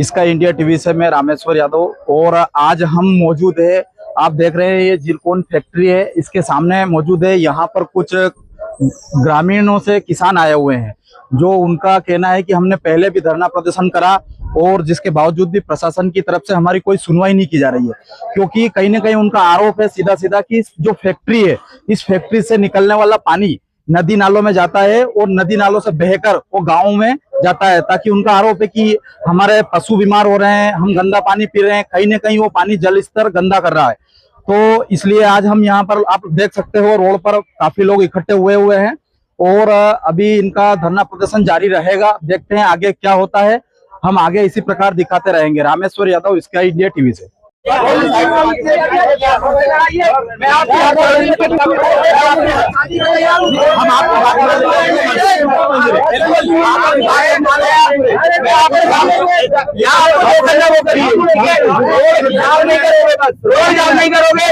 इसका India TV से मैं रामेश्वर यादव। और आज हम मौजूद है, आप देख रहे हैं ये जिरकोन फैक्ट्री है, इसके सामने मौजूद है। यहाँ पर कुछ ग्रामीणों से किसान आए हुए हैं, जो उनका कहना है कि हमने पहले भी धरना प्रदर्शन करा और जिसके बावजूद भी प्रशासन की तरफ से हमारी कोई सुनवाई नहीं की जा रही है। क्योंकि कहीं ना कहीं उनका आरोप है सीधा सीधा कि जो फैक्ट्री है, इस फैक्ट्री से निकलने वाला पानी नदी नालों में जाता है और नदी नालों से बहकर वो गाँव में जाता है, ताकि उनका आरोप है कि हमारे पशु बीमार हो रहे हैं, हम गंदा पानी पी रहे हैं, कहीं ना कहीं वो पानी जल स्तर गंदा कर रहा है। तो इसलिए आज हम यहाँ पर, आप देख सकते हो, रोड पर काफी लोग इकट्ठे हुए हैं और अभी इनका धरना प्रदर्शन जारी रहेगा। देखते हैं आगे क्या होता है, हम आगे इसी प्रकार दिखाते रहेंगे। Rameshwar Yadav, sky India TV से। रोज नहीं करोगे।